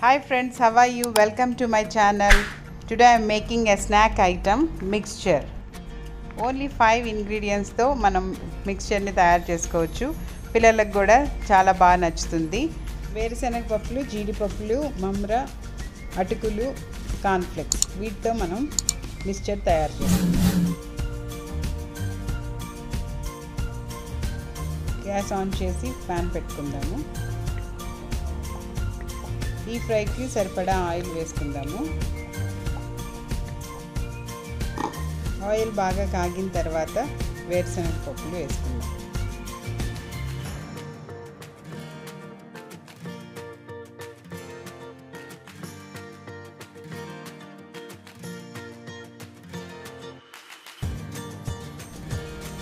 Hi friends, how are you? Welcome to my channel. Today I am making a snack item mixture. Only 5 ingredients తో మనం mixture ని తయారు చేసుకోవచ్చు. పిల్లలకు కూడా చాలా బాగా నచ్చుతుంది. వేరుశనగ పప్పులు, జీడిపప్పులు, మమ్ర, అటుకులు, కార్న్ ఫ్లేక్స్ వీటితో మనం మిక్స్చర్ తయారు చేసుకుందాం. గ్యాస్ ఆన్ చేసి పాన్ పెట్టుకుందాము. ఈ ఫ్రైకి సరిపడా ఆయిల్ వేసుకుందాము. ఆయిల్ బాగా కాగిన తర్వాత వేరుశనగ పప్పులు వేసుకుందాం.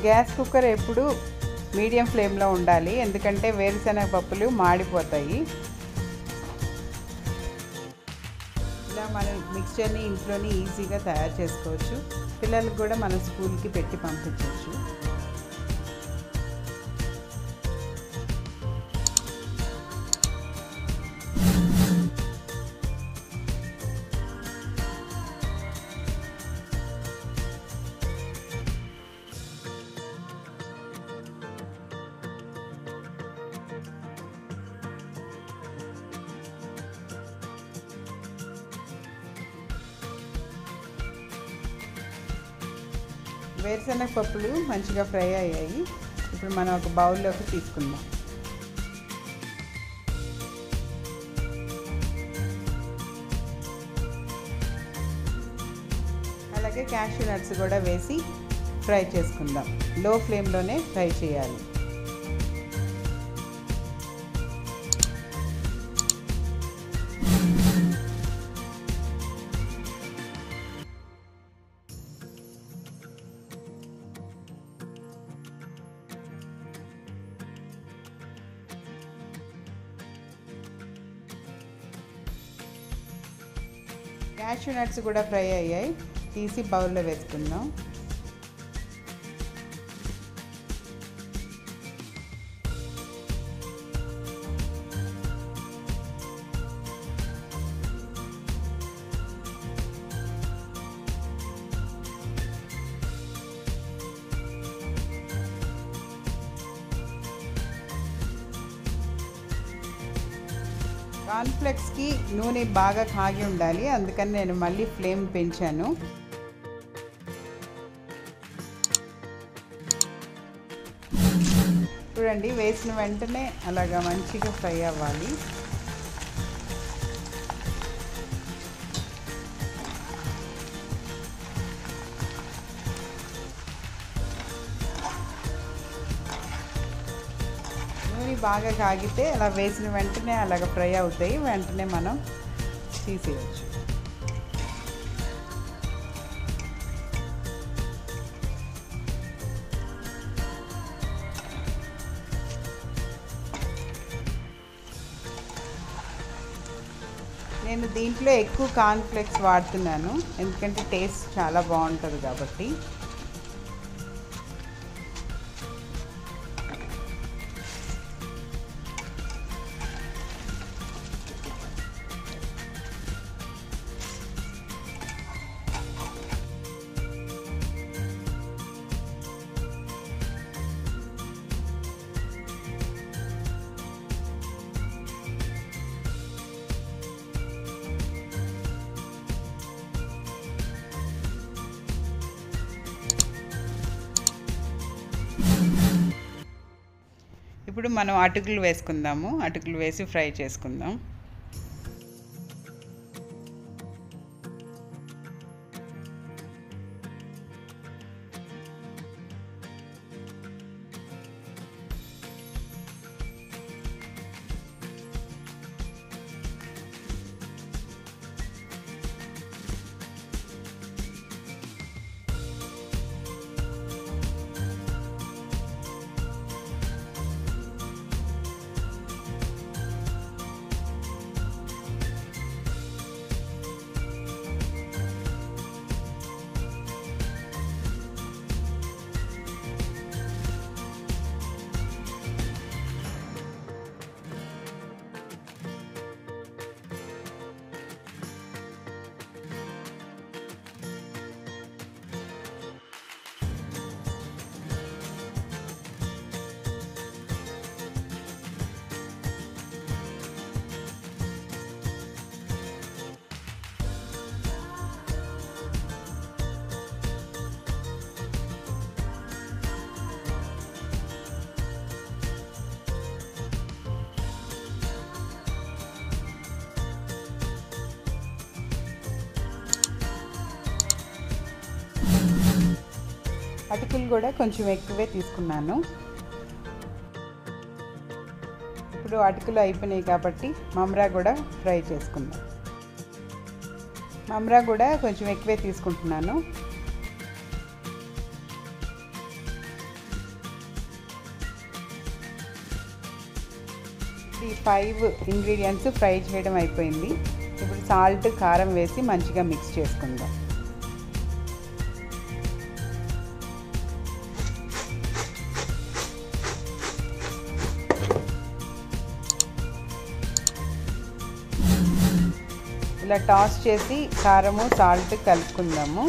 గ్యాస్ కుక్కర్ ఎప్పుడు మీడియం ఫ్లేమ్లో ఉండాలి, ఎందుకంటే వేరుశనగ పప్పులు మాడిపోతాయి. ఇలా మనం మిక్స్చర్ని ఇంట్లోనే ఈజీగా తయారు చేసుకోవచ్చు. పిల్లలకు కూడా మనం స్కూల్కి పెట్టి పంపించవచ్చు. వేరుశనగ పప్పులు మంచిగా ఫ్రై అయ్యాయి. ఇప్పుడు మనం ఒక బౌల్లోకి తీసుకుందాం. అలాగే క్యాష్యూ నట్స్ కూడా వేసి ఫ్రై చేసుకుందాం. లో ఫ్లేమ్లోనే ఫ్రై చేయాలి. క్యాష్యూ నట్స్ కూడా ఫ్రై అయ్యాయి. తీసి బౌల్లో వేసుకుందాం. కార్న్ ఫ్లేక్స్కి నూనె బాగా కాగి ఉండాలి, అందుకని నేను మళ్ళీ ఫ్లేమ్ పెంచాను. చూడండి, వేసిన వెంటనే అలాగా మంచిగా ఫ్రై అవ్వాలి. నూనె బాగా కాగితే అలా వేసిన వెంటనే అలాగ ఫ్రై అవుతాయి. వెంటనే మనం తీసేయచ్చు. నేను దీంట్లో ఎక్కువ కార్న్ ఫ్లేక్స్ వాడుతున్నాను, ఎందుకంటే టేస్ట్ చాలా బాగుంటుంది కాబట్టి. ఇప్పుడు మనం అటుకులు వేసుకుందాము. అటుకులు వేసి ఫ్రై చేసుకుందాం. అటుకులు కూడా కొంచెం ఎక్కువే తీసుకున్నాను. ఇప్పుడు అటుకులు అయిపోయినాయి కాబట్టి మమ్రా కూడా ఫ్రై చేసుకుందాం. మమ్రా కూడా కొంచెం ఎక్కువే తీసుకుంటున్నాను. ఈ 5 ఇంగ్రీడియంట్స్ ఫ్రై చేయడం అయిపోయింది. ఇప్పుడు సాల్ట్, కారం వేసి మంచిగా మిక్స్ చేసుకుందాం. ఇలా టాస్ చేసి కారము, సాల్ట్ కలుపుకుందాము.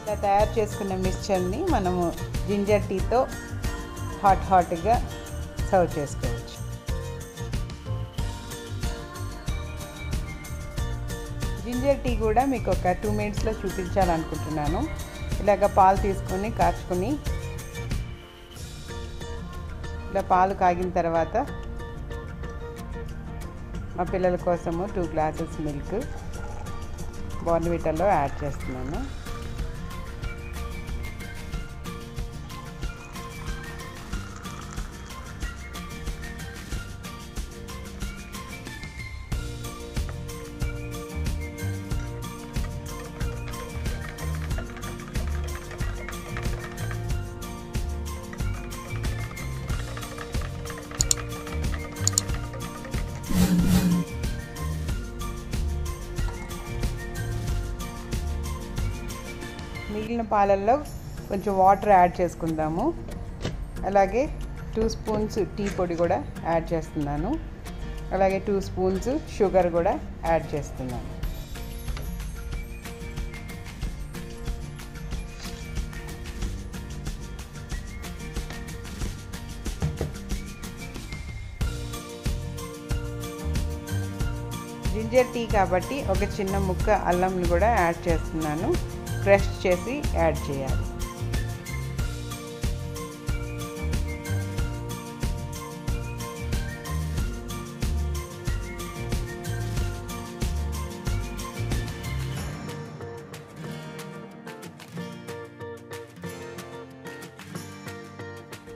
ఇలా తయారు చేసుకున్న మిక్చర్ని మనము జింజర్ టీతో హాట్గా సర్వ్ చేసుకోవచ్చు. జింజర్ టీ కూడా మీకు ఒక 2 మినిట్స్లో చూపించాలనుకుంటున్నాను. ఇలాగ పాలు తీసుకొని కాచుకొని, ఇలా పాలు కాగిన తర్వాత మా పిల్లల కోసము 2 గ్లాసెస్ మిల్క్ బోర్న్విటాలో యాడ్ చేస్తున్నాను. మిగిలిన పాలల్లో కొంచెం వాటర్ యాడ్ చేసుకుందాము. అలాగే 2 స్పూన్స్ టీ పొడి కూడా యాడ్ చేస్తున్నాను. అలాగే 2 స్పూన్స్ షుగర్ కూడా యాడ్ చేస్తున్నాను. జింజర్ టీ కాబట్టి ఒక చిన్న ముక్క అల్లంని కూడా యాడ్ చేస్తున్నాను. క్రష్ చేసి యాడ్ చేయాలి.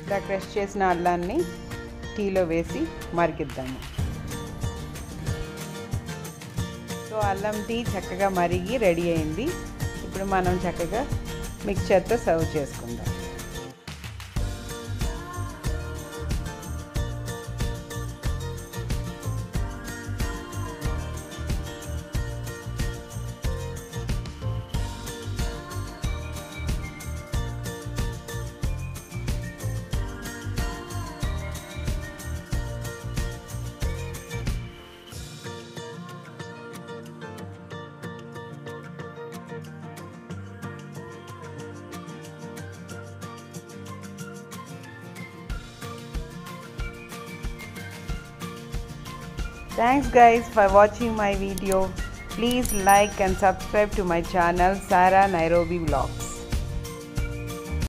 ఇలా క్రష్ చేసిన అల్లాన్ని టీలో వేసి మరిగిద్దాము. సో అల్లం టీ చక్కగా మరిగి రెడీ అయింది. ఇప్పుడు మనం చక్కగా మిక్చర్తో సర్వ్ చేసుకుందాం. Thanks guys for watching my video. Please like and subscribe to my channel Sarah Nairobi Vlogs.